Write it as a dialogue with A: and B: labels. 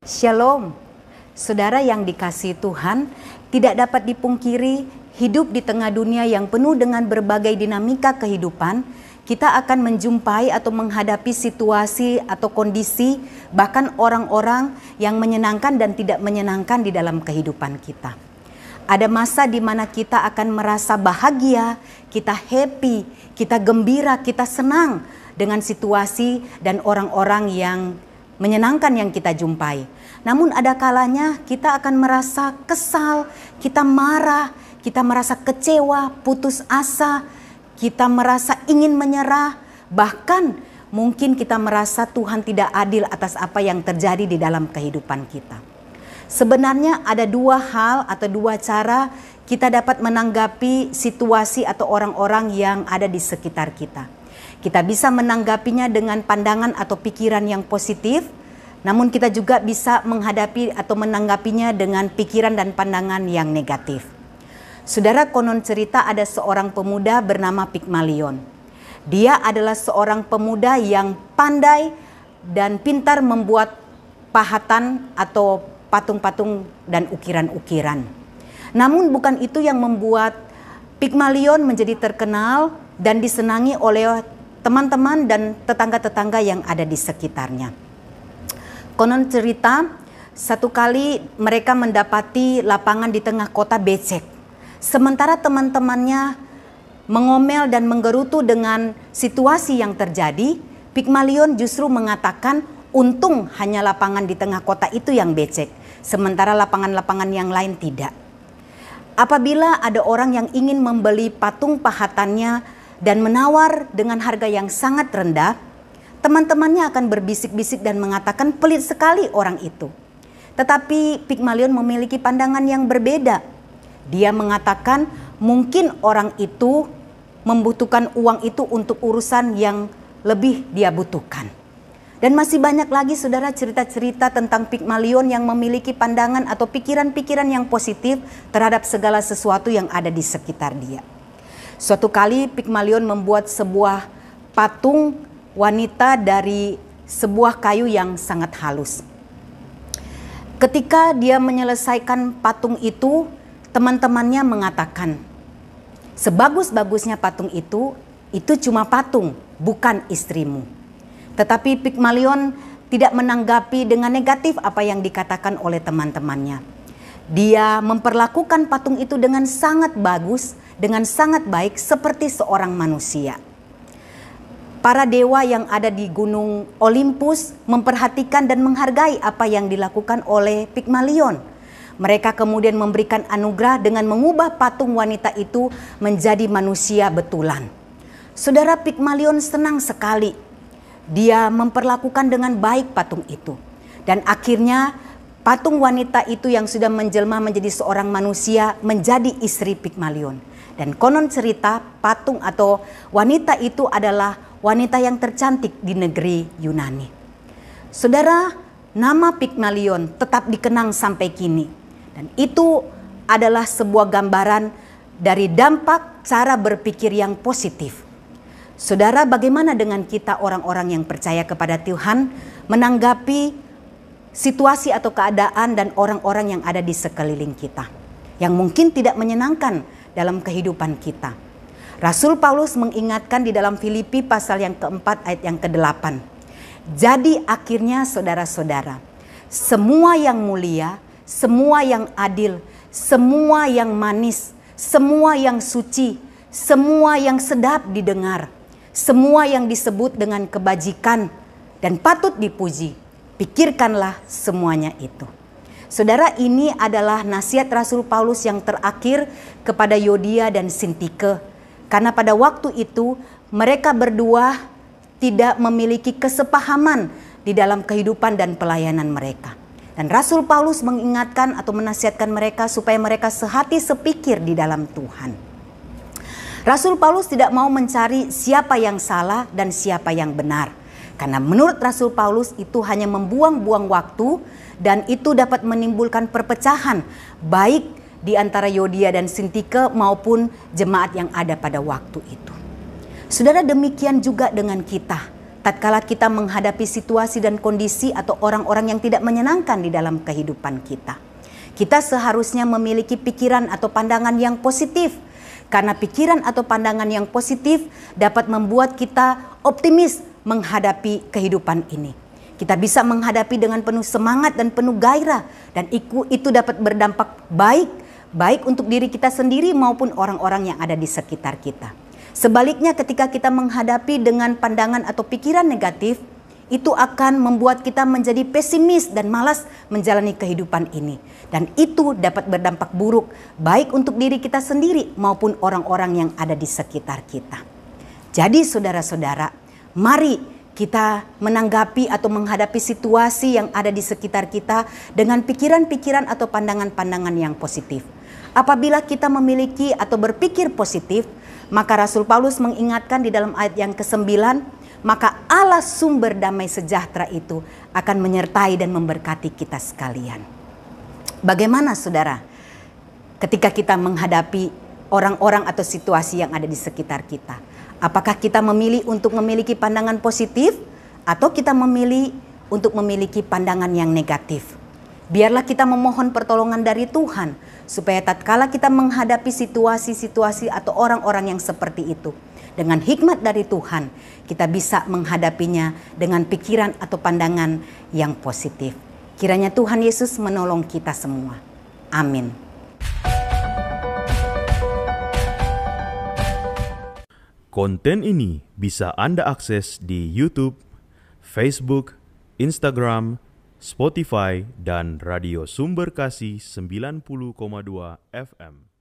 A: Shalom, saudara yang dikasihi Tuhan, tidak dapat dipungkiri hidup di tengah dunia yang penuh dengan berbagai dinamika kehidupan, kita akan menjumpai atau menghadapi situasi atau kondisi, bahkan orang-orang yang menyenangkan dan tidak menyenangkan di dalam kehidupan kita. Ada masa di mana kita akan merasa bahagia, kita happy, kita gembira, kita senang dengan situasi dan orang-orang yang menyenangkan yang kita jumpai. Namun ada kalanya kita akan merasa kesal, kita marah, kita merasa kecewa, putus asa, kita merasa ingin menyerah, bahkan mungkin kita merasa Tuhan tidak adil atas apa yang terjadi di dalam kehidupan kita. Sebenarnya ada dua hal atau dua cara kita dapat menanggapi situasi atau orang-orang yang ada di sekitar kita. Kita bisa menanggapinya dengan pandangan atau pikiran yang positif, namun kita juga bisa menghadapi atau menanggapinya dengan pikiran dan pandangan yang negatif. Saudara, konon cerita ada seorang pemuda bernama Pygmalion. Dia adalah seorang pemuda yang pandai dan pintar membuat pahatan atau patung-patung dan ukiran-ukiran. Namun bukan itu yang membuat Pygmalion menjadi terkenal dan disenangi oleh teman-teman dan tetangga-tetangga yang ada di sekitarnya. Konon cerita, satu kali mereka mendapati lapangan di tengah kota becek. Sementara teman-temannya mengomel dan menggerutu dengan situasi yang terjadi, Pygmalion justru mengatakan untung hanya lapangan di tengah kota itu yang becek, sementara lapangan-lapangan yang lain tidak. Apabila ada orang yang ingin membeli patung pahatannya dan menawar dengan harga yang sangat rendah, teman-temannya akan berbisik-bisik dan mengatakan pelit sekali orang itu. Tetapi Pygmalion memiliki pandangan yang berbeda. Dia mengatakan mungkin orang itu membutuhkan uang itu untuk urusan yang lebih dia butuhkan. Dan masih banyak lagi saudara cerita-cerita tentang Pygmalion yang memiliki pandangan atau pikiran-pikiran yang positif terhadap segala sesuatu yang ada di sekitar dia. Suatu kali Pygmalion membuat sebuah patung wanita dari sebuah kayu yang sangat halus. Ketika dia menyelesaikan patung itu, teman-temannya mengatakan, sebagus-bagusnya patung itu cuma patung, bukan istrimu. Tetapi Pygmalion tidak menanggapi dengan negatif apa yang dikatakan oleh teman-temannya. Dia memperlakukan patung itu dengan sangat bagus, dengan sangat baik seperti seorang manusia. Para dewa yang ada di gunung Olympus memperhatikan dan menghargai apa yang dilakukan oleh Pygmalion. Mereka kemudian memberikan anugerah dengan mengubah patung wanita itu menjadi manusia betulan. Saudara, Pygmalion senang sekali. Dia memperlakukan dengan baik patung itu. Dan akhirnya patung wanita itu yang sudah menjelma menjadi seorang manusia menjadi istri Pygmalion. Dan konon cerita patung atau wanita itu adalah wanita yang tercantik di negeri Yunani. Saudara, nama Pygmalion tetap dikenang sampai kini. Dan itu adalah sebuah gambaran dari dampak cara berpikir yang positif. Saudara, bagaimana dengan kita orang-orang yang percaya kepada Tuhan menanggapi situasi atau keadaan dan orang-orang yang ada di sekeliling kita yang mungkin tidak menyenangkan dalam kehidupan kita? Rasul Paulus mengingatkan di dalam Filipi pasal yang keempat ayat yang ke-8. Jadi akhirnya saudara-saudara, semua yang mulia, semua yang adil, semua yang manis, semua yang suci, semua yang sedap didengar, semua yang disebut dengan kebajikan dan patut dipuji, pikirkanlah semuanya itu. Saudara, ini adalah nasihat Rasul Paulus yang terakhir kepada Yodia dan Sintike. Karena pada waktu itu mereka berdua tidak memiliki kesepahaman di dalam kehidupan dan pelayanan mereka. Dan Rasul Paulus mengingatkan atau menasihatkan mereka supaya mereka sehati sepikir di dalam Tuhan. Rasul Paulus tidak mau mencari siapa yang salah dan siapa yang benar. Karena menurut Rasul Paulus itu hanya membuang-buang waktu dan itu dapat menimbulkan perpecahan baik di antara Yodia dan Sintike maupun jemaat yang ada pada waktu itu. Saudara, demikian juga dengan kita. tatkala kita menghadapi situasi dan kondisi atau orang-orang yang tidak menyenangkan di dalam kehidupan kita. Kita seharusnya memiliki pikiran atau pandangan yang positif, karena pikiran atau pandangan yang positif dapat membuat kita optimis menghadapi kehidupan ini. Kita bisa menghadapi dengan penuh semangat dan penuh gairah, dan itu dapat berdampak baik untuk diri kita sendiri maupun orang-orang yang ada di sekitar kita. Sebaliknya, ketika kita menghadapi dengan pandangan atau pikiran negatif, itu akan membuat kita menjadi pesimis dan malas menjalani kehidupan ini. Dan itu dapat berdampak buruk baik untuk diri kita sendiri maupun orang-orang yang ada di sekitar kita. Jadi saudara-saudara, mari kita menanggapi atau menghadapi situasi yang ada di sekitar kita dengan pikiran-pikiran atau pandangan-pandangan yang positif. Apabila kita memiliki atau berpikir positif, maka Rasul Paulus mengingatkan di dalam ayat yang ke-9, maka Allah sumber damai sejahtera itu akan menyertai dan memberkati kita sekalian. Bagaimana saudara ketika kita menghadapi orang-orang atau situasi yang ada di sekitar kita? Apakah kita memilih untuk memiliki pandangan positif atau kita memilih untuk memiliki pandangan yang negatif? Biarlah kita memohon pertolongan dari Tuhan supaya tatkala kita menghadapi situasi-situasi atau orang-orang yang seperti itu, dengan hikmat dari Tuhan, kita bisa menghadapinya dengan pikiran atau pandangan yang positif. Kiranya Tuhan Yesus menolong kita semua. Amin.
B: Konten ini bisa Anda akses di YouTube, Facebook, Instagram, Spotify, dan Radio Sumber Kasih 90,2 FM.